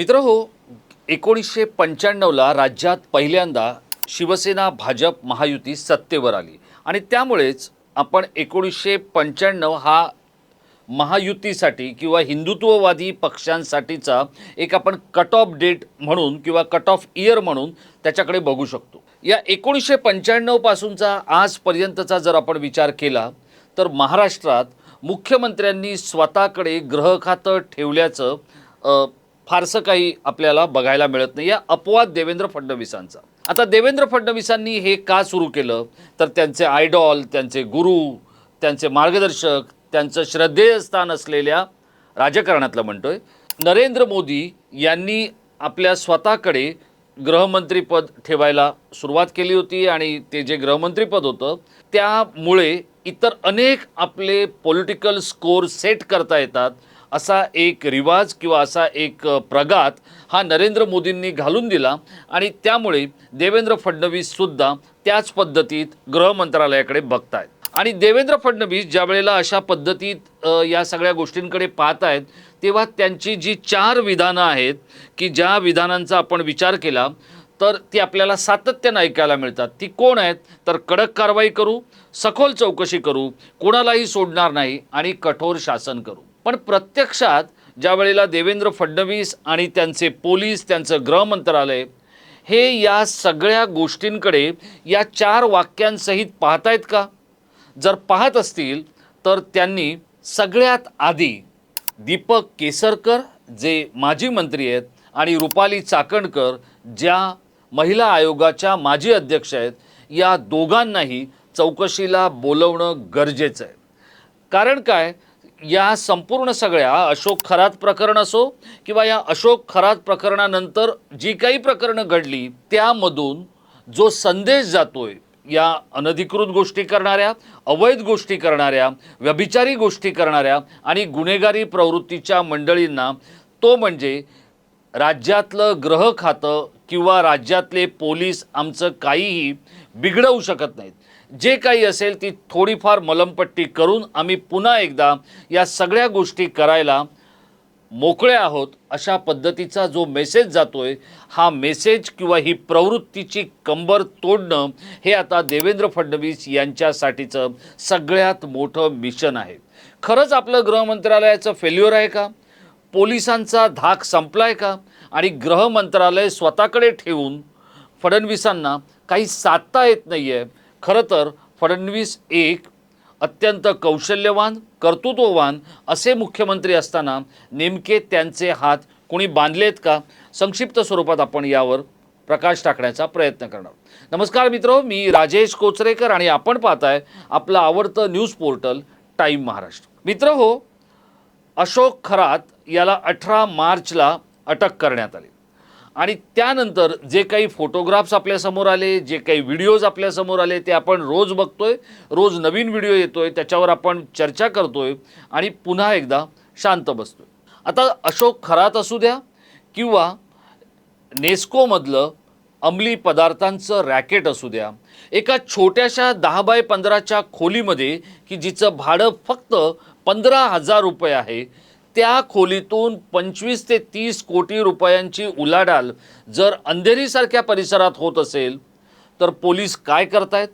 मित्रहो, 1995ला राज्यात पहिल्यांदा शिवसेना भाजप महायुती सत्तेवर आली आणि त्यामुळेच आपण 1995 हा महायुतीसाठी किंवा हिंदुत्ववादी पक्षांसाठीचा एक आपण कट ऑफ डेट म्हणून किंवा कट ऑफ इयर म्हणून त्याच्याकडे बघू शकतो। या 1995 पासूनचा आजपर्यंतचा जर आपण विचार केला तर महाराष्ट्रात मुख्यमंत्र्यांनी स्वतःकडे गृहखातं ठेवल्याचं फारसं काही आपल्याला बघायला मिळत नाही। या अपवाद देवेंद्र फडणवीसांचा। आता देवेंद्र फडणवीसांनी हे का सुरू केलं तर त्यांचे आयडॉल, त्यांचे गुरु, त्यांचे मार्गदर्शक, त्यांचं श्रद्धेय स्थान असलेल्या राजकारणातलं म्हणतोय नरेंद्र मोदी यांनी आपल्या स्वतःकडे गृहमंत्रीपद ठेवायला सुरुवात केली होती आणि ते जे गृहमंत्रीपद होतं त्यामुळे इतर अनेक आपले पॉलिटिकल स्कोर सेट करता येतात असा एक रिवाज किंवा असा एक प्रघात हा नरेंद्र मोदींनी घालून दिला आणि त्यामुळे देवेंद्र फडणवीस सुद्धा त्याच पद्धतीत गृहमंत्रालयाकडे बघतायत। आणि देवेंद्र फडणवीस ज्या वेळेला अशा पद्धतीत या सगळ्या गोष्टींकडे पाहत आहेत तेव्हा त्यांची जी 4 विधानं आहेत की ज्या विधानांचा आपण विचार केला तर ती आपल्याला सातत्याने ऐकायला मिळतात। ती कोण आहेत तर कडक कारवाई करू, सखोल चौकशी करू, कोणालाही सोडणार नाही आणि कठोर शासन करू। पण प्रत्यक्षात ज्या वेळेला देवेंद्र फडणवीस आणि त्यांचे पोलीस, त्यांचं गृह मंत्रालय हे या सगळ्या गोष्टींकडे या 4 वाक्यांसहित पाहतायत का? जर पाहत असतील तर त्यांनी सगळ्यात आधी दीपक केसरकर जे माजी मंत्री आहेत आणि रुपाली चाकणकर ज्या महिला आयोगाच्या माजी अध्यक्ष आहेत या दोघांनाही चौकशीला बोलवणं गरजेचं आहे। कारण काय, या संपूर्ण सगळ्या अशोक खरात प्रकरण असो किंवा या अशोक खरात प्रकरणानंतर जी काही प्रकरणं घडली त्यामधून जो संदेश जातोय या अनधिकृत गोष्टी करणाऱ्या, अवैध गोष्टी करणाऱ्या, व्यभिचारी गोष्टी करणाऱ्या आणि गुन्हेगारी प्रवृत्तीच्या मंडळींना, तो म्हणजे राज्यातलं गृह खातं किंवा राज्यातले पोलीस आमचं काहीही बिघडवू शकत नाहीत। जे काही असेल ती थोडीफार मलमपट्टी करून आम्ही पुन्हा एकदा या सगळ्या गोष्टी करायला मोकळे आहोत अशा पद्धतीचा जो मेसेज जातोय हा मेसेज किंवा ही प्रवृत्तीची कंबर तोडणं हे आता देवेंद्र फडणवीस यांच्यासाठीचं सगळ्यात मोठं मिशन आहे। खरंच आपलं गृहमंत्रालयाचं फेल्युअर आहे का? पोलिसांचा धाक संपलाय का? आणि गृह मंत्रालय स्वतःकडे ठेवून फडणवीसांना काही साधता येत नाही आहे। खरं तर फडणवीस एक अत्यंत कौशल्यवान, कर्तृत्ववान असे मुख्यमंत्री असताना नेमके त्यांचे हात कोणी बांधलेत का? संक्षिप्त स्वरूपात आपण यावर प्रकाश टाकण्याचा प्रयत्न करणार। नमस्कार मित्रो, मी राजेश कोचरेकर आणि आपण पाहताय आपलं आवडतं न्यूज पोर्टल टाइम महाराष्ट्र। मित्रहो, अशोक खरात याला 18 मार्चला अटक करण्यात आली आणि त्यानंतर जे काही फोटोग्राफ्स आपल्यासमोर आले, जे काही व्हिडिओज आपल्यासमोर आले ते आपण रोज बघतोय, रोज नवीन व्हिडिओ येतोय, त्याच्यावर आपण चर्चा करतोय आणि पुन्हा एकदा शांत बसतोय। आता अशोक खरात असू द्या किंवा नेस्कोमधलं अंमली पदार्थांचं रॅकेट असू द्या, एका छोट्याशा 10 बाय 15च्या खोलीमध्ये की जिचं भाडं फक्त 15,000 रुपये आहे त्या खोलीतून 25 ते 30 कोटी रुपयांची उलाढाल जर अंधेरीसारख्या परिसरात होत असेल तर पोलीस काय करतायत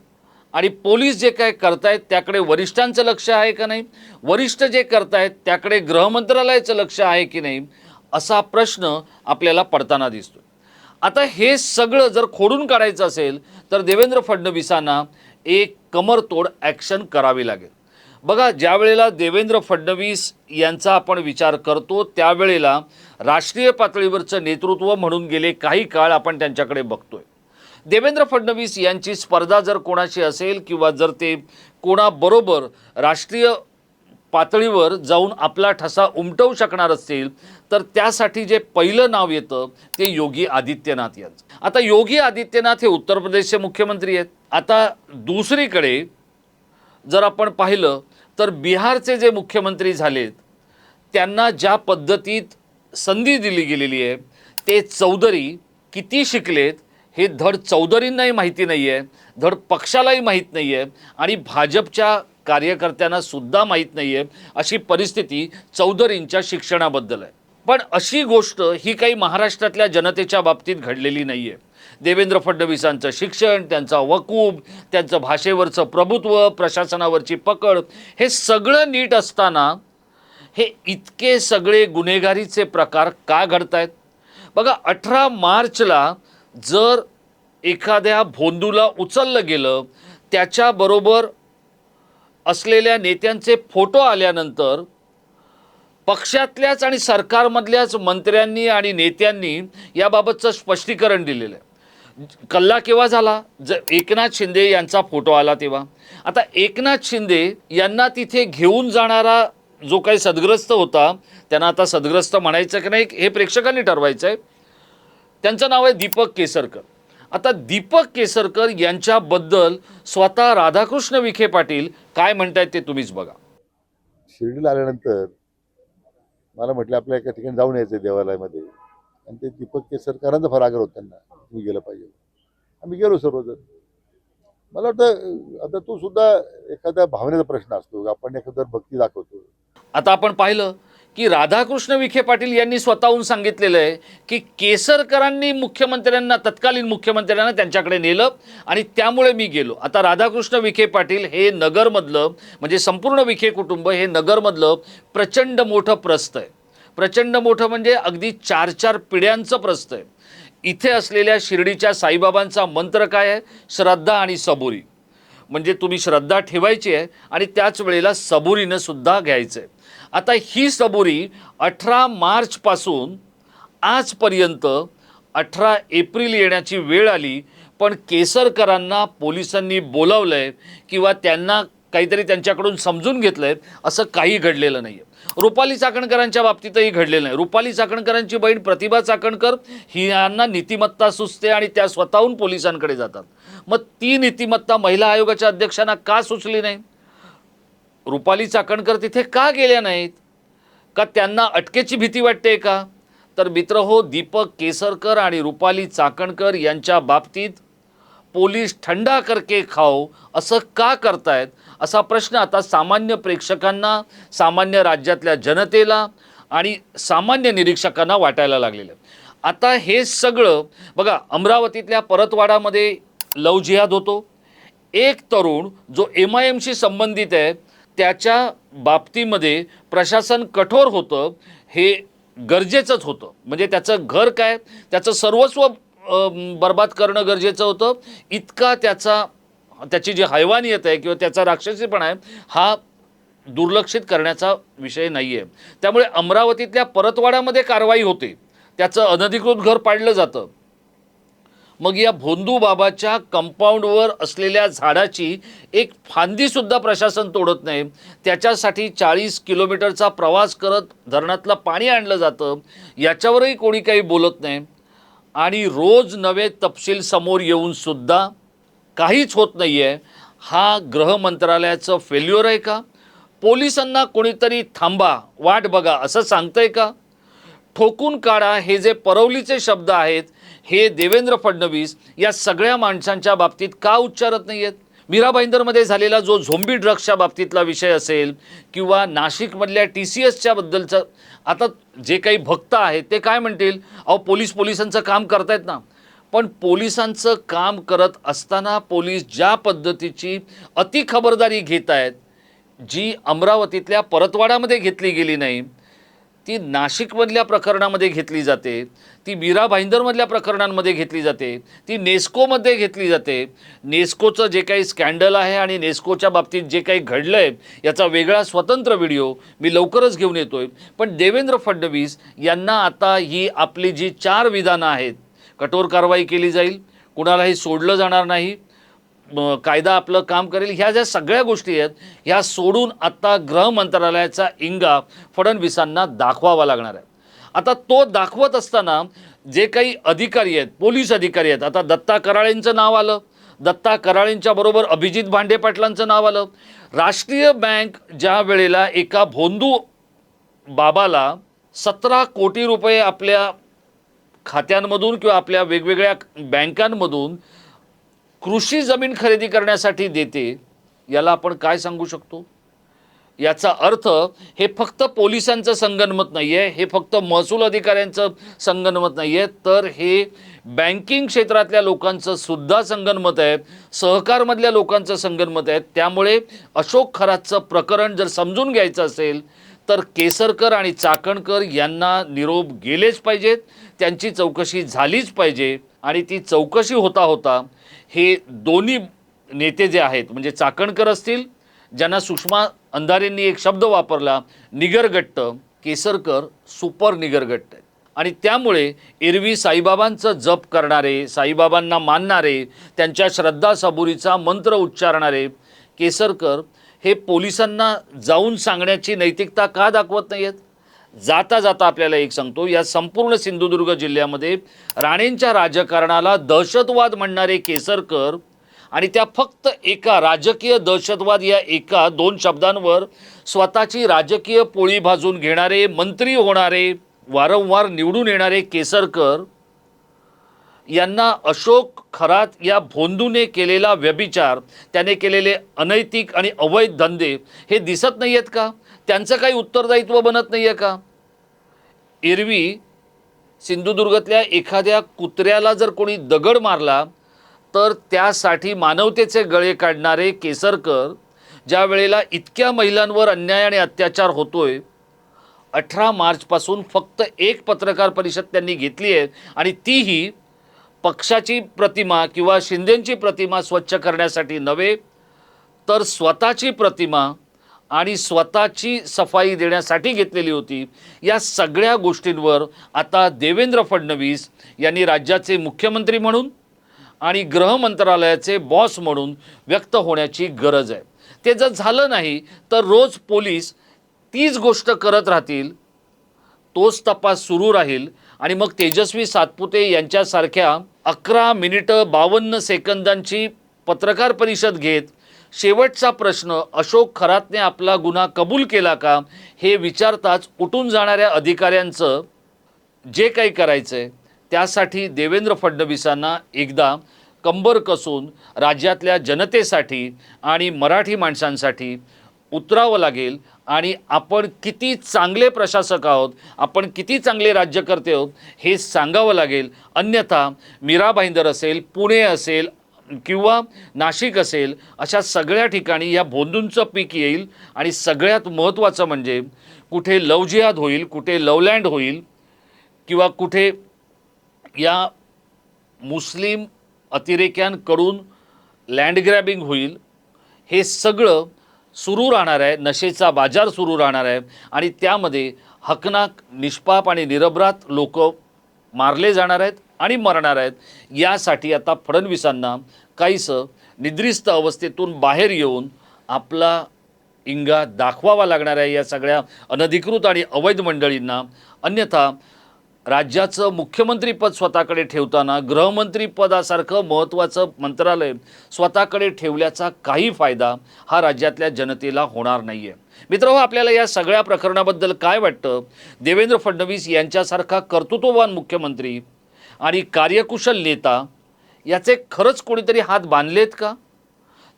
आणि पोलीस जे काय करतायत त्याकडे वरिष्ठांचं लक्ष आहे का नाही, वरिष्ठ जे करतायत त्याकडे गृहमंत्रालयाचं लक्ष आहे की नाही असा प्रश्न आपल्याला पडताना दिसतो। आता हे सगळं जर खोडून काढायचं असेल तर देवेंद्र फडणवीसांना एक कमरतोड ॲक्शन करावी लागेल। बघा, ज्या वेळेला देवेंद्र फडणवीस यांचा आपण विचार करतो त्यावेळेला राष्ट्रीय पातळीवरचं नेतृत्व म्हणून गेले काही काळ आपण त्यांच्याकडे बघतोय। देवेंद्र फडणवीस यांची स्पर्धा जर कोणाशी असेल किंवा जर ते कोणाबरोबर राष्ट्रीय पातळीवर जाऊन आपला ठसा उमटवू शकणार असतील तर त्यासाठी जे पहिलं नाव येतं ते योगी आदित्यनाथ यांचं। आता योगी आदित्यनाथ हे उत्तर प्रदेशचे मुख्यमंत्री आहेत। आता दुसरीकडे जर आपण पाहिलं तर बिहारचे जे मुख्यमंत्री झालेत त्यांना ज्या पद्धतीत संधी दिली गेलेली आहे ते चौधरी किती शिकलेत हे धड चौधरींनाही माहिती नाही आहे, धड पक्षालाही माहीत नाही आहे आणि भाजपच्या कार्यकर्त्यांना सुद्धा माहीत नाही आहे अशी परिस्थिती चौधरींच्या शिक्षणाबद्दल आहे। पण अशी गोष्ट ही काही महाराष्ट्रातल्या जनतेच्या बाबतीत घडलेली नाही आहे. देवेंद्र फडणवीसांचं शिक्षण, त्यांचा वकूब, त्यांचं भाषेवरचं प्रभुत्व, प्रशासनावरची पकड, हे सगळं नीट असताना हे इतके सगळे गुन्हेगारीचे प्रकार का घडत आहेत? बघा, 18 मार्चला जर एखाद्या भोंदूला उचललं गेलं, त्याच्याबरोबर असलेल्या नेत्यांचे फोटो आल्यानंतर पक्षातल्याच आणि सरकारमधल्याच मंत्र्यांनी आणि नेत्यांनी याबाबतचं स्पष्टीकरण दिलेलं आहे. कल्ला केव्हा झाला? एकनाथ शिंदे यांचा फोटो आला तेव्हा. आता एकनाथ शिंदे यांना तिथे घेऊन जाणारा जो काही सदग्रस्त होता, त्यांना आता सदग्रस्त म्हणायचं की नाही हे प्रेक्षकांनी ठरवायचं आहे. त्यांचं नाव आहे दीपक केसरकर. आता दीपक केसरकर यांच्याबद्दल स्वतः राधाकृष्ण विखे पाटील काय म्हणतायत ते तुम्हीच बघा. शिर्डीला आल्यानंतर मला म्हटलं आपल्या एका ठिकाणी जाऊन यायचं देवालयामध्ये, आणि ते दीपक केसरकरांचा फार आग्रह होता त्यांना, तुम्ही गेलं पाहिजे. आम्ही गेलो सर्वजण. मला वाटतं आता तो सुद्धा एखाद्या भावनेचा प्रश्न असतो, आपण एखाद्यावर भक्ती दाखवतो. आता आपण पाहिलं की राधाकृष्ण विखे पाटील यांनी स्वतःहून सांगितलेलं आहे की केसरकरांनी मुख्यमंत्र्यांना, तत्कालीन मुख्यमंत्र्यांना त्यांच्याकडे नेलं आणि त्यामुळे मी गेलो. आता राधाकृष्ण विखे पाटील हे नगरमधलं, म्हणजे संपूर्ण विखे कुटुंब हे नगरमधलं प्रचंड मोठं प्रस्थ आहे. प्रचंड मोठं म्हणजे अगदी 4-4 पिढ्यांचं प्रस्थ आहे. इथे असलेल्या शिर्डीच्या साईबाबांचा मंत्र काय आहे? श्रद्धा आणि सबुरी. म्हणजे तुम्ही श्रद्धा ठेवायची आहे आणि त्याच वेळेला सबुरीनं सुद्धा घ्यायचं आहे. आता ही सबुरी 18 मार्चपासून आजपर्यंत 18 एप्रिल येण्याची वेळ आली, पण केसरकरांना पोलिसांनी बोलावलं आहे किंवा त्यांना काहीतरी त्यांच्याकडून समजून घेतलं आहे असं काही घडलेलं नाही आहे. रुपाली चाकणकरांच्या बाबतीतही घडलेलं नाही. रुपाली चाकणकरांची बहीण प्रतिभा चाकणकर ही यांना नीतिमत्ता सुचते आणि त्या स्वतःहून पोलिसांकडे जातात. मग ती नीतिमत्ता महिला आयोगाच्या अध्यक्षांना का सुचली नाही? रुपाली चाकणकर तिथे का गेल्या नाहीत? का त्यांना अटकेची भीती वाटते का? तर मित्रहो, दीपक केसरकर आणि रुपाली चाकणकर यांच्या बाबतीत पोलीस ठंडा करके खाओ असं का करतायत असा प्रश्न आता सामान्य प्रेक्षकांना, सामान्य राज्यातल्या जनतेला आणि सामान्य निरीक्षकांना वाटायला लागलेलं आहे. आता हे सगळं बघा, अमरावतीतल्या परतवाडामध्ये लव जिहाद होतो. एक तरुण जो MIMशी संबंधित आहे त्याच्या बाबतीमध्ये प्रशासन कठोर होतं, हे गरजेचंच होतं. म्हणजे त्याचं घर काय, त्याचं सर्वस्व बर्बाद करणं गरजेचं होतं. इतका त्याची जी हैवानियत आहे किंवा त्याचा राक्षसीपणा आहे हा दुर्लक्षित करण्याचा विषय नाही आहे. त्यामुळे अमरावतीतल्या परतवाडामध्ये कारवाई होते, त्याचं अनधिकृत घर पाडलं जातं. मग या भोंदू बाबाच्या कंपाऊंडवर असलेल्या झाडाची एक फांदीसुद्धा प्रशासन तोडत नाही. त्याच्यासाठी 40 किलोमीटरचा प्रवास करत धरणातलं पाणी आणलं जातं, याच्यावरही कोणी काही बोलत नाही. आणि रोज नवे तपशील समोर येऊन सुद्धा काहीच होत नाही आहे. हा गृह मंत्रालयाचं फेल्युअर आहे का? पोलिसांना कोणीतरी थांबा, वाट बघा असं सांगतंय का? ठोकून काढा हे जे परवलीचे शब्द आहेत हे देवेंद्र फडणवीस या सगळ्या माणसांच्या बाबतीत का उच्चारत नाही आहेत? मीरा भाईंदरमध्ये झालेला जो झोंबी ड्रग्सच्या बाबतीतला विषय असेल किंवा नाशिकमधल्या TCSच्या बद्दलचं, आता जे काही भक्त आहेत ते काय म्हणतील, अहो पोलिसांचं काम करतायत ना. पण पोलिसांचं काम करत असताना पोलीस ज्या पद्धतीची अति खबरदारी घेत आहेत, जी अमरावतीतल्या परतवाडामध्ये घेतली गेली नाही, ती नाशिकमधल्या प्रकरणामध्ये घेतली जाते, ती मीरा भाईंदरमधल्या प्रकरणांमध्ये घेतली जाते, ती नेस्कोमध्ये घेतली जाते. नेस्कोचं जे काही स्कॅन्डल आहे आणि नेस्कोच्या बाबतीत जे काही घडलं आहे याचा वेगळा स्वतंत्र व्हिडिओ मी लवकरच घेऊन येतो आहे. पण देवेंद्र फडणवीस यांना आता ही आपली जी 4 विधानं आहेत, कठोर कारवाई केली जाईल, कुणालाही सोडलं जाणार नाही, कायदा आपलं काम करेल, ह्या ज्या सगळ्या गोष्टी आहेत ह्या सोडून आता गृह मंत्रालयाचा इंगा फडणवीसांना दाखवावा लागणार आहे. आता तो दाखवत असताना जे काही अधिकारी आहेत, पोलीस अधिकारी आहेत, आता दत्ता कराळेंचं नाव आलं, दत्ता कराळेंच्या बरोबर अभिजित भांडे पाटलांचं नाव आलं. राष्ट्रीय बँक ज्या वेळेला एका भोंदू बाबाला 17 कोटी रुपये आपल्या खात्यांमधून किंवा आपल्या वेगवेगळ्या बँकांमधून कृषी जमीन खरेदी करण्यासाठी देते, याला आपण काय सांगू शकतो? याचा अर्थ हे फक्त पोलिसांचं संगनमत नाही आहे, हे फक्त महसूल अधिकाऱ्यांचं संगनमत नाही आहे, तर हे बँकिंग क्षेत्रातल्या लोकांचं सुद्धा संगनमत आहे, सहकारमधल्या लोकांचं संगनमत आहे. त्यामुळे अशोक खरातचं प्रकरण जर समजून घ्यायचं असेल तर केसरकर आणि चाकणकर यांना निरोप गेलेच पाहिजेत, त्यांची चौकशी झालीच पाहिजे. आणि ती चौकशी होता होता हे दोन्ही नेते जे आहेत, म्हणजे चाकणकर असतील ज्यांना सुषमा अंधारेंनी एक शब्द वापरला निगरगट्ट, केसरकर सुपर निगरगट्ट आहेत. आणि त्यामुळे एरवी साईबाबांचं जप करणारे, साईबाबांना मानणारे, त्यांच्या श्रद्धा सबुरीचा मंत्र उच्चारणारे केसरकर हे पोलिसांना जाऊन सांगण्याची नैतिकता का दाखवत नाही आहेत? जाता जाता आपल्याला एक सांगतो, या संपूर्ण सिंधुदुर्ग जिल्ह्यामध्ये राणेंच्या राजकारणाला दहशतवाद म्हणणारे केसरकर आणि त्या फक्त एका राजकीय दहशतवाद या एका दोन शब्दांवर स्वतःची राजकीय पोळी भाजून घेणारे, मंत्री होणारे, वारंवार निवडून येणारे केसरकर यांना अशोक खरात या भोंदूने केलेला व्यभिचार, त्याने केलेले अनैतिक आणि अवैध धंदे हे दिसत नाही आहेत का? त्यांचं काही उत्तरदायित्व बनत नाही आहे का? एरवी सिंधुदुर्गातल्या एखाद्या कुत्र्याला जर कोणी दगड मारला तर त्यासाठी मानवतेचे गळे काढणारे केसरकर ज्या वेळेला इतक्या महिलांवर अन्याय आणि अत्याचार होतोय, 18 मार्चपासून फक्त एक पत्रकार परिषद त्यांनी घेतली आहे आणि तीही पक्षाची प्रतिमा किंवा शिंदेंची प्रतिमा स्वच्छ करण्यासाठी नव्हे, तर स्वतःची प्रतिमा आणि स्वतःची सफाई देण्यासाठी घेतलेली होती. या सगळ्या गोष्टींवर आता देवेंद्र फडणवीस यांनी राज्याचे मुख्यमंत्री म्हणून आणि गृह मंत्रालयाचे बॉस म्हणून व्यक्त होण्याची गरज आहे. ते जर झालं नाही तर रोज पोलीस तीच गोष्ट करत राहतील, तोच तपास सुरू राहील आणि मग तेजस्वी सातपुते यांच्यासारख्या 11 मिनिटं 52 सेकंदांची पत्रकार परिषद घेत शेवटचा प्रश्न अशोक खरातने आपला गुन्हा कबूल केला का हे विचारताच उठून जाणाऱ्या अधिकाऱ्यांचं जे काही करायचं आहे त्यासाठी देवेंद्र फडणवीसांना एकदा कंबर कसून राज्यातल्या जनतेसाठी आणि मराठी माणसांसाठी उतरावं लागेल. आणि आपण किती चांगले प्रशासक आहोत, आपण किती चांगले राज्यकर्ते आहोत हे सांगावं लागेल. अन्यथा मीरा भाईंदर असेल, पुणे असेल किंवा नाशिक असेल, अशा सगळ्या ठिकाणी या भोंदूंचं पीक येईल. आणि सगळ्यात महत्त्वाचं म्हणजे कुठे लव जिहाद होईल, कुठे लवलँड होईल किंवा कुठे या मुस्लिम अतिरेक्यांकडून लँड ग्रॅबिंग होईल, हे सगळं सुरू राहणार आहे. नशेचा बाजार सुरू राहणार आहे आणि त्यामध्ये हकनाक, निष्पाप आणि निरपराध लोक मारले जाणार आहेत आणि मरणार आहेत. यासाठी आता फडणवीसांना काहीसं निद्रिस्त अवस्थेतून बाहेर येऊन आपला इंगा दाखवावा लागणार आहे या सगळ्या अनधिकृत आणि अवैध मंडळींना. अन्यथा राज्याचं मुख्यमंत्रीपद स्वतःकडे ठेवताना गृहमंत्रीपदासारखं महत्त्वाचं मंत्रालय स्वतःकडे ठेवल्याचा काही फायदा हा राज्यातल्या जनतेला होणार नाही आहे. मित्रहो, आपल्याला या सगळ्या प्रकरणाबद्दल काय वाटतं? देवेंद्र फडणवीस यांच्यासारखा कर्तृत्ववान मुख्यमंत्री आणि कार्यकुशल नेता याचे खरंच कोणीतरी हात बांधलेत का?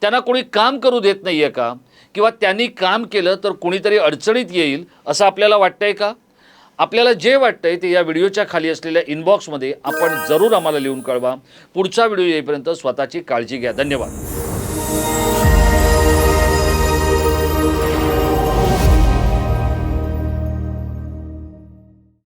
त्यांना कोणी काम करू देत नाही आहे का? किंवा त्यांनी काम केलं तर कोणीतरी अडचणीत येईल असं आपल्याला वाटतंय का? आपल्याला जे वाटतंय ते या व्हिडिओच्या खाली असलेल्या इनबॉक्समध्ये आपण जरूर आम्हाला लिहून कळवा. पुढचा व्हिडिओ येईपर्यंत स्वतःची काळजी घ्या. धन्यवाद.